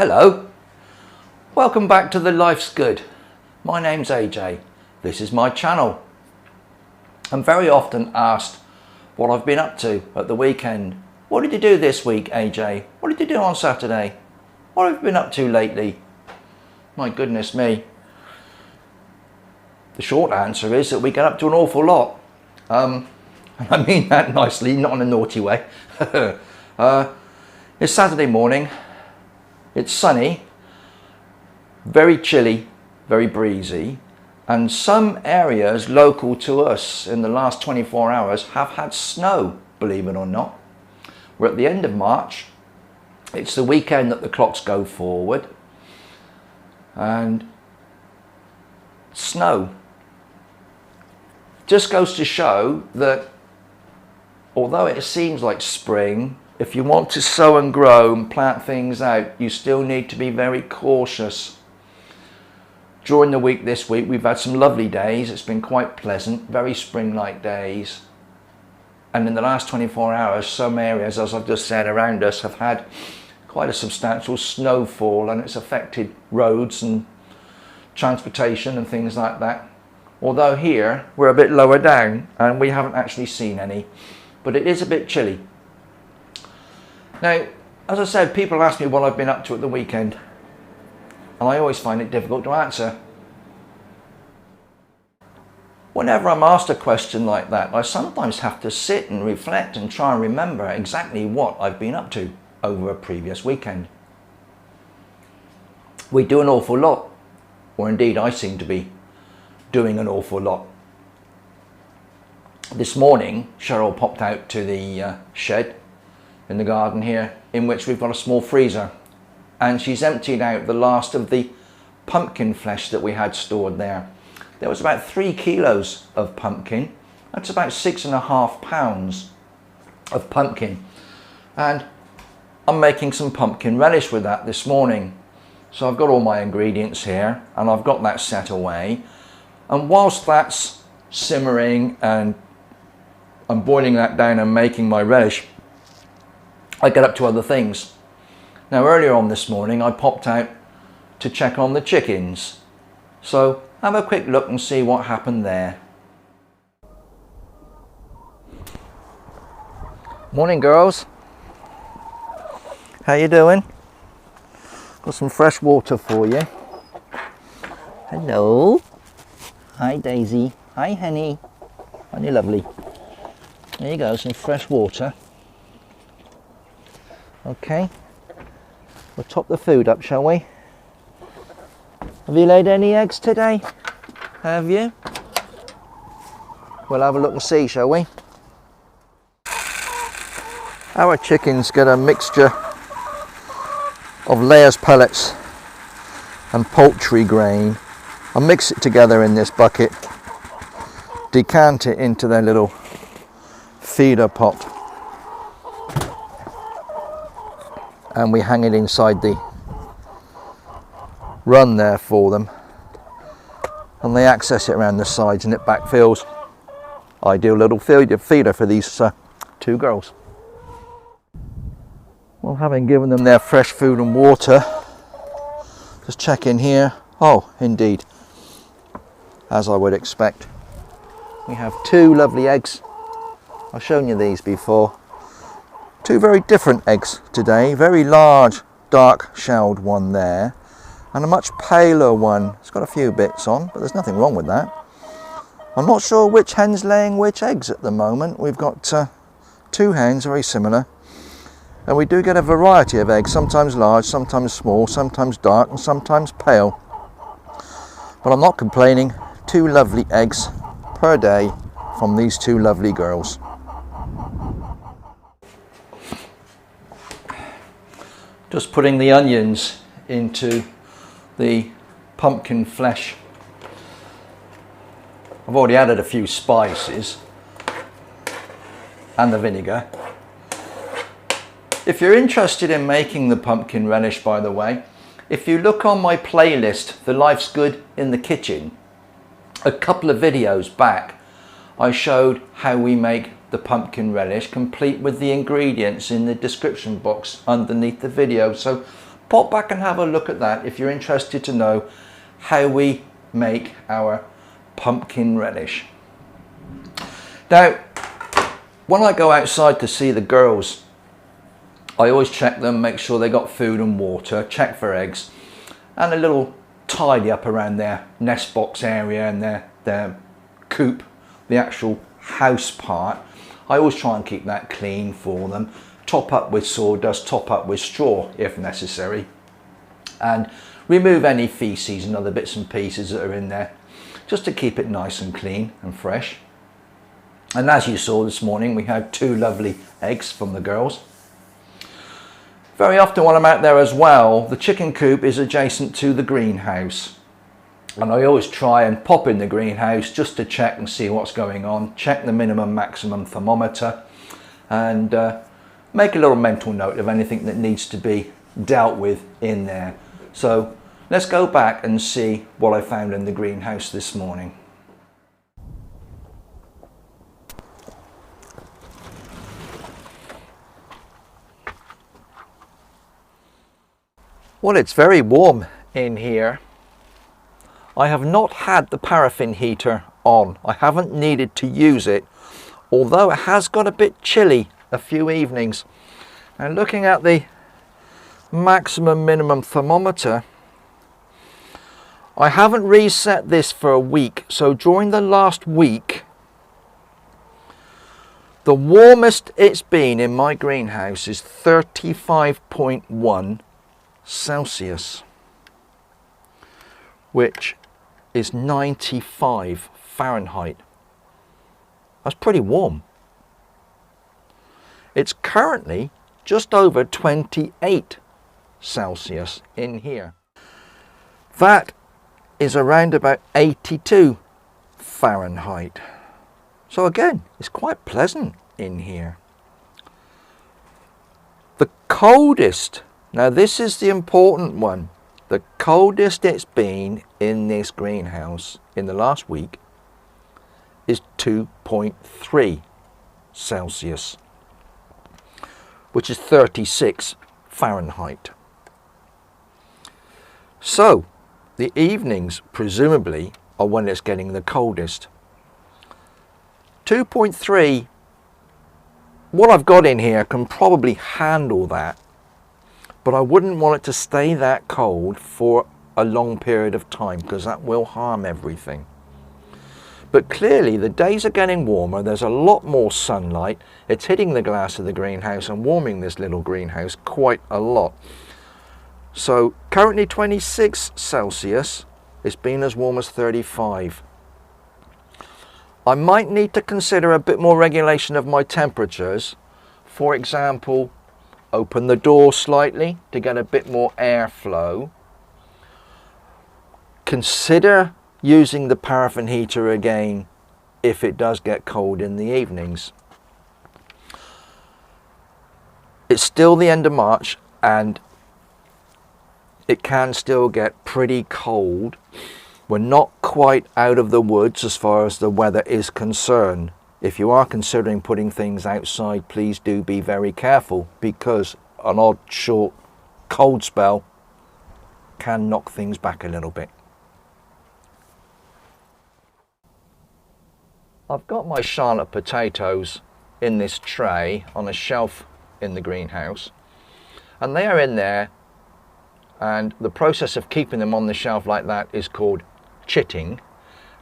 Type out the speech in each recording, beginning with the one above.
Hello, welcome back to the Life's Good. My name's AJ, this is my channel. I'm very often asked what I've been up to at the weekend. What did you do this week, AJ? What did you do on Saturday? What have you been up to lately? My goodness me. The short answer is that we get up to an awful lot. I mean that nicely, not in a naughty way. It's Saturday morning. It's sunny, very chilly, very breezy, and some areas local to us in the last 24 hours have had snow, believe it or not. We're at the end of March. It's the weekend that the clocks go forward, and snow just goes to show that although it seems like spring, if you want to sow and grow and plant things out, you still need to be very cautious. During the week this week, we've had some lovely days. It's been quite pleasant, very spring-like days. And in the last 24 hours, some areas, as I've just said, around us have had quite a substantial snowfall, and it's affected roads and transportation and things like that. Although here, we're a bit lower down and we haven't actually seen any, but it is a bit chilly. Now, as I said, people ask me what I've been up to at the weekend, and I always find it difficult to answer. Whenever I'm asked a question like that, I sometimes have to sit and reflect and try and remember exactly what I've been up to over a previous weekend. We do an awful lot, or indeed I seem to be doing an awful lot. This morning, Cheryl popped out to the shed in the garden here, in which we've got a small freezer, and she's emptied out the last of the pumpkin flesh that we had stored there. There was about 3 kilos of pumpkin. That's about 6.5 pounds of pumpkin, and I'm making some pumpkin relish with that this morning. So I've got all my ingredients here and I've got that set away, and whilst that's simmering and I'm boiling that down and making my relish, I get up to other things. Now, earlier on this morning I popped out to check on the chickens, so have a quick look and see what happened there. Morning, girls. How you doing? Got some fresh water for you. Hello. Hi, Daisy. Hi, Henny. Aren't you lovely? There you go, some fresh water. Okay, we'll top the food up, shall we? Have you laid any eggs today? Have you? We'll have a look and see, shall we? Our chickens get a mixture of layers pellets and poultry grain. I mix it together in this bucket, decant it into their little feeder pot, and we hang it inside the run there for them, and they access it around the sides and it backfills. Ideal little feeder for these 2 girls. Well, having given them their fresh food and water, just check in here. Oh, indeed, as I would expect, we have 2 lovely eggs. I've shown you these before. 2 very different eggs today. Very large, dark shelled one there, and a much paler one. It's got a few bits on, but there's nothing wrong with that. I'm not sure which hen's laying which eggs at the moment. We've got 2 hens, very similar, and we do get a variety of eggs, sometimes large, sometimes small, sometimes dark, and sometimes pale. But I'm not complaining. 2 lovely eggs per day from these 2 lovely girls. Just putting the onions into the pumpkin flesh. I've already added a few spices and the vinegar. If you're interested in making the pumpkin relish, by the way, if you look on my playlist, The Life's Good in the Kitchen, a couple of videos back, I showed how we make the pumpkin relish, complete with the ingredients in the description box underneath the video. So pop back and have a look at that if you're interested to know how we make our pumpkin relish. Now, when I go outside to see the girls, I always check them, make sure they got food and water, check for eggs, and a little tidy up around their nest box area and their coop, the actual house part. I always try and keep that clean for them. Top up with sawdust, top up with straw if necessary, and remove any feces and other bits and pieces that are in there, just to keep it nice and clean and fresh. And as you saw this morning, we had 2 lovely eggs from the girls. Very often when I'm out there as well, the chicken coop is adjacent to the greenhouse, and I always try and pop in the greenhouse just to check and see what's going on, check the minimum maximum thermometer, and make a little mental note of anything that needs to be dealt with in there. So let's go back and see what I found in the greenhouse this morning. Well, it's very warm in here. I have not had the paraffin heater on. I haven't needed to use it, although it has got a bit chilly a few evenings. And looking at the maximum minimum thermometer, I haven't reset this for a week, so during the last week, the warmest it's been in my greenhouse is 35.1 Celsius, which is 95 Fahrenheit. That's pretty warm. It's currently just over 28 Celsius in here. That is around about 82 Fahrenheit. So again, it's quite pleasant in here. The coldest, now this is the important one, the coldest it's been in this greenhouse in the last week is 2.3 Celsius, which is 36 Fahrenheit. So the evenings presumably are when it's getting the coldest. 2.3, what I've got in here can probably handle that, but I wouldn't want it to stay that cold for a long period of time because that will harm everything. But clearly the days are getting warmer, there's a lot more sunlight, it's hitting the glass of the greenhouse and warming this little greenhouse quite a lot. So currently 26 Celsius, it's been as warm as 35. I might need to consider a bit more regulation of my temperatures. For example, open the door slightly to get a bit more airflow. Consider using the paraffin heater again if it does get cold in the evenings. It's still the end of March and it can still get pretty cold. We're not quite out of the woods as far as the weather is concerned. If you are considering putting things outside, please do be very careful because an odd short cold spell can knock things back a little bit. I've got my Charlotte potatoes in this tray on a shelf in the greenhouse, and they are in there, and the process of keeping them on the shelf like that is called chitting.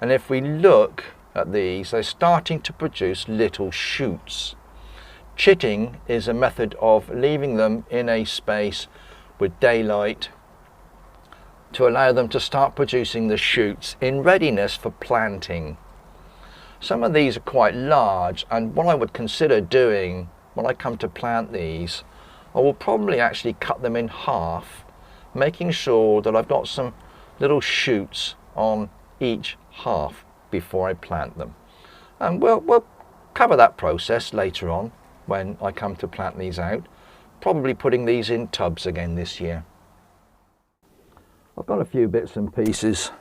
And if we look at these, they're starting to produce little shoots. Chitting is a method of leaving them in a space with daylight to allow them to start producing the shoots in readiness for planting. Some of these are quite large, and what I would consider doing when I come to plant these, I will probably actually cut them in half, making sure that I've got some little shoots on each half before I plant them. And we'll cover that process later on when I come to plant these out, probably putting these in tubs again this year. I've got a few bits and pieces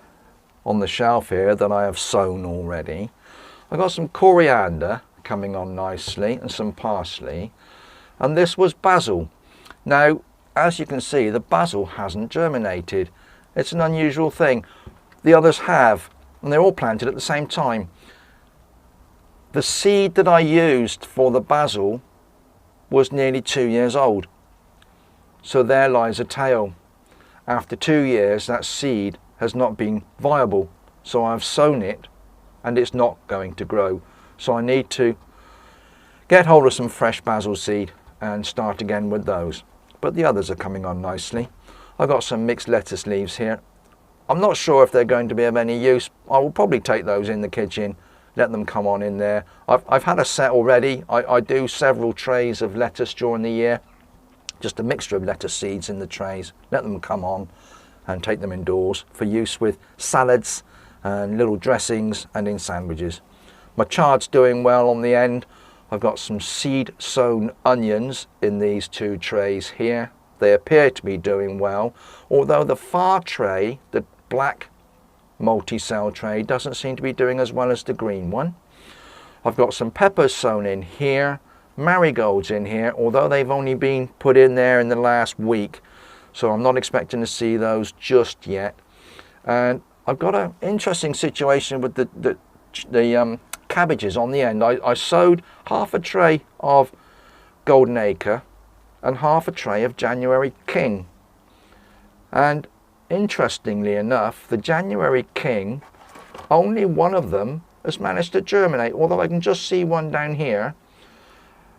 on the shelf here that I have sown already. I've got some coriander coming on nicely and some parsley, and this was basil. Now as you can see, the basil hasn't germinated. It's an unusual thing. The others have, and they're all planted at the same time. The seed that I used for the basil was nearly 2 years old. So there lies a tale. After 2 years, that seed has not been viable. So I've sown it and it's not going to grow. So I need to get hold of some fresh basil seed and start again with those. But the others are coming on nicely. I've got some mixed lettuce leaves here. I'm not sure if they're going to be of any use. I will probably take those in the kitchen, let them come on in there. I've had a set already. I do several trays of lettuce during the year. Just a mixture of lettuce seeds in the trays. Let them come on and take them indoors for use with salads and little dressings and in sandwiches. My chard's doing well on the end. I've got some seed sown onions in these 2 trays here. They appear to be doing well, although the far tray, the black multi-cell tray, doesn't seem to be doing as well as the green one. I've got some peppers sown in here, marigolds in here, although they've only been put in there in the last week, so I'm not expecting to see those just yet. And I've got an interesting situation with the cabbages on the end. I sowed half a tray of Golden Acre and half a tray of January King, and interestingly enough, the January King, only one of them has managed to germinate, although I can just see one down here,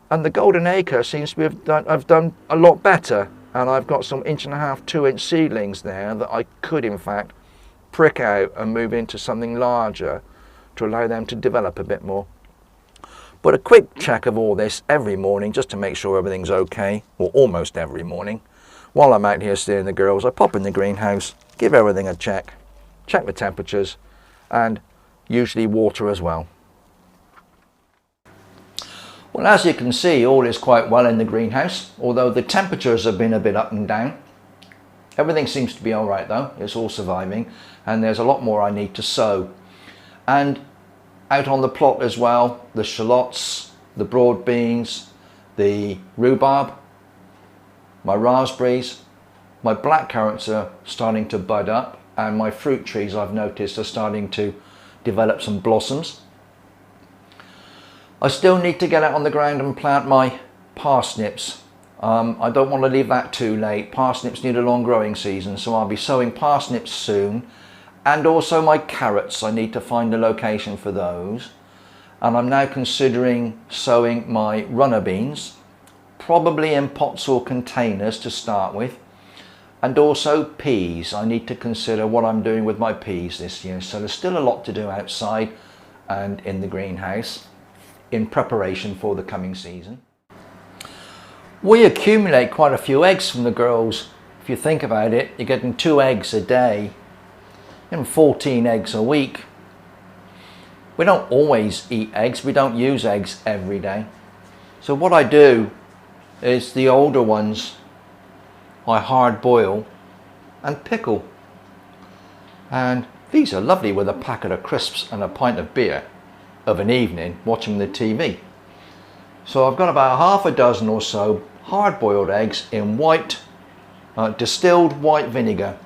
and the Golden Acre seems to have done a lot better, and I've got some 1.5 to 2 inch seedlings there that I could in fact prick out and move into something larger to allow them to develop a bit more. But a quick check of all this every morning just to make sure everything's okay, or almost every morning. While I'm out here seeing the girls, I pop in the greenhouse, give everything a check the temperatures, and usually water as well. Well, as you can see, all is quite well in the greenhouse, although the temperatures have been a bit up and down. Everything seems to be all right though, it's all surviving, and there's a lot more I need to sow. And out on the plot as well, the shallots, the broad beans, the rhubarb, my raspberries, my blackcurrants are starting to bud up, and my fruit trees, I've noticed, are starting to develop some blossoms. I still need to get out on the ground and plant my parsnips. I don't want to leave that too late. Parsnips need a long growing season, so I'll be sowing parsnips soon. And also my carrots, I need to find a location for those. And I'm now considering sowing my runner beans, probably in pots or containers to start with. And also peas. I need to consider what I'm doing with my peas this year. So there's still a lot to do outside and in the greenhouse in preparation for the coming season. We accumulate quite a few eggs from the girls. If you think about it, you're getting 2 eggs a day and 14 eggs a week. We don't always eat eggs, we don't use eggs every day. So what I do is the older ones I hard boil and pickle. And these are lovely with a packet of crisps and a pint of beer of an evening watching the TV. So I've got about half a dozen or so hard boiled eggs in white, distilled white vinegar.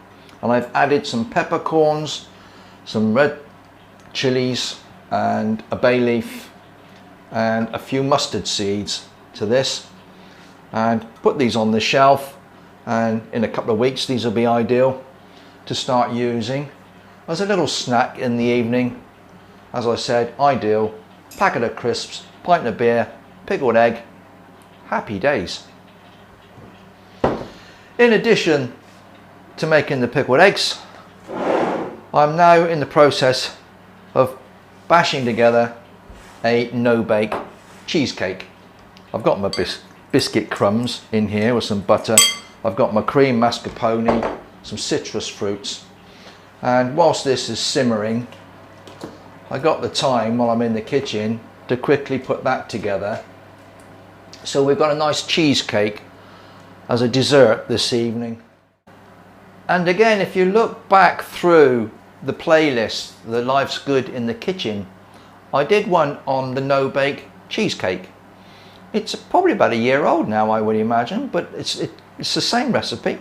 And I've added some peppercorns, some red chilies and a bay leaf and a few mustard seeds to this, and put these on the shelf, and in a couple of weeks these will be ideal to start using as a little snack in the evening. As I said, ideal, packet of crisps, pint of beer, pickled egg, happy days. In addition to making the pickled eggs, I'm now in the process of bashing together a no-bake cheesecake. I've got my biscuit crumbs in here with some butter. I've got my cream mascarpone, some citrus fruits, and whilst this is simmering, I got the time while I'm in the kitchen to quickly put that together. So we've got a nice cheesecake as a dessert this evening. And again, if you look back through the playlist, the Life's Good in the Kitchen, I did one on the no-bake cheesecake. It's probably about a year old now, I would imagine, but it's the same recipe.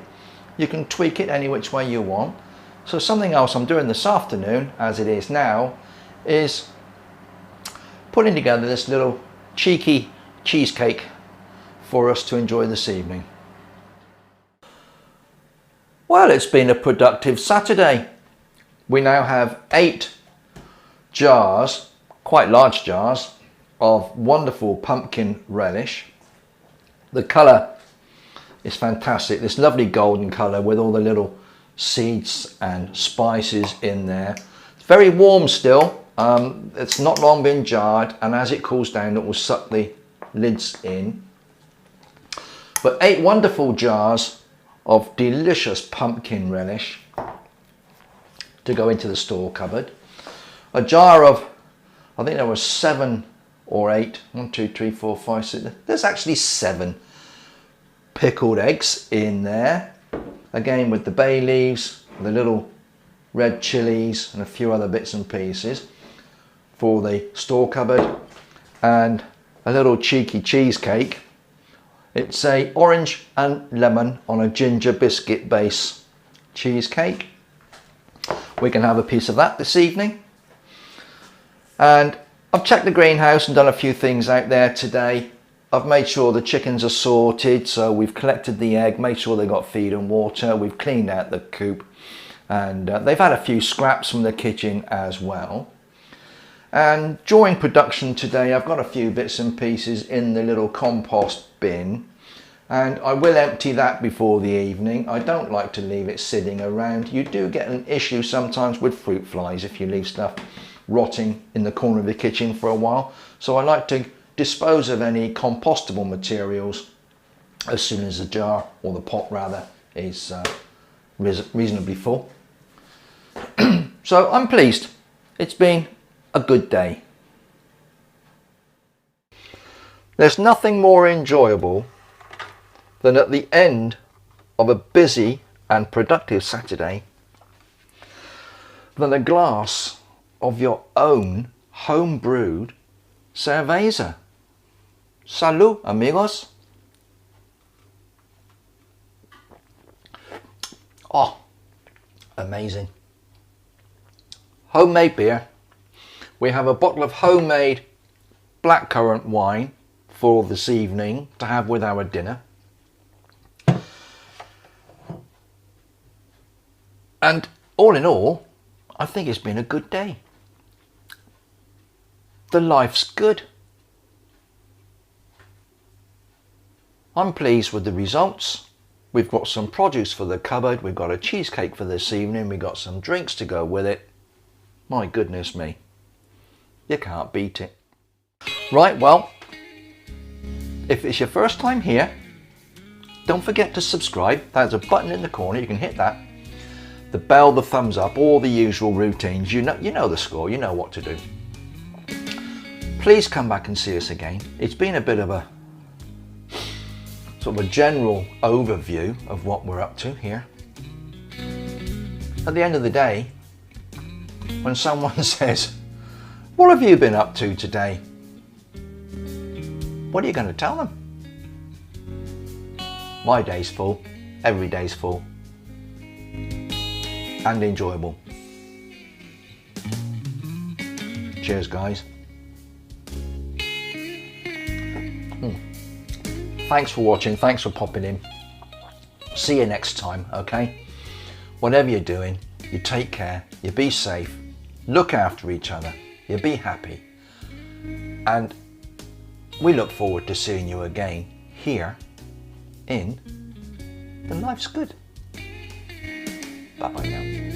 You can tweak it any which way you want. So something else I'm doing this afternoon, as it is now, is putting together this little cheeky cheesecake for us to enjoy this evening. Well, it's been a productive Saturday. We now have 8 jars, quite large jars, of wonderful pumpkin relish. The colour is fantastic, this lovely golden colour with all the little seeds and spices in there. It's very warm still, it's not long been jarred, and as it cools down it will suck the lids in. But 8 wonderful jars of delicious pumpkin relish to go into the store cupboard. A jar of, I think there were 7 or 8, 1, 2, 3, 4, 5, 6, there's actually 7 pickled eggs in there. Again with the bay leaves, the little red chilies and a few other bits and pieces for the store cupboard. And a little cheeky cheesecake. It's a orange and lemon on a ginger biscuit base cheesecake. We can have a piece of that this evening. And I've checked the greenhouse and done a few things out there today. I've made sure the chickens are sorted, so we've collected the egg, made sure they got feed and water, we've cleaned out the coop, and they've had a few scraps from the kitchen as well. And during production today I've got a few bits and pieces in the little compost bin, and I will empty that before the evening. I don't like to leave it sitting around. You do get an issue sometimes with fruit flies if you leave stuff rotting in the corner of the kitchen for a while, so I like to dispose of any compostable materials as soon as the jar, or the pot rather, is reasonably full. So I'm pleased. It's been a good day. There's nothing more enjoyable than at the end of a busy and productive Saturday than a glass of your own home-brewed cerveza. Salud, amigos. Oh, amazing. Homemade beer. We have a bottle of homemade blackcurrant wine for this evening to have with our dinner. And all in all, I think it's been a good day. The life's good. I'm pleased with the results. We've got some produce for the cupboard, we've got a cheesecake for this evening, we've got some drinks to go with it. My goodness me, you can't beat it. Right, well, if it's your first time here, don't forget to subscribe. There's a button in the corner, you can hit that. The bell, the thumbs up, all the usual routines. You know the score, you know what to do. Please come back and see us again. It's been a bit of a sort of a general overview of what we're up to here. At the end of the day, when someone says, "What have you been up to today?" what are you going to tell them? My day's full, every day's full, and enjoyable. Cheers, guys. Thanks for watching, thanks for popping in. See you next time, okay? Whatever you're doing, you take care, you be safe, look after each other, you be happy. And we look forward to seeing you again here in The Life's Good. Bye-bye now.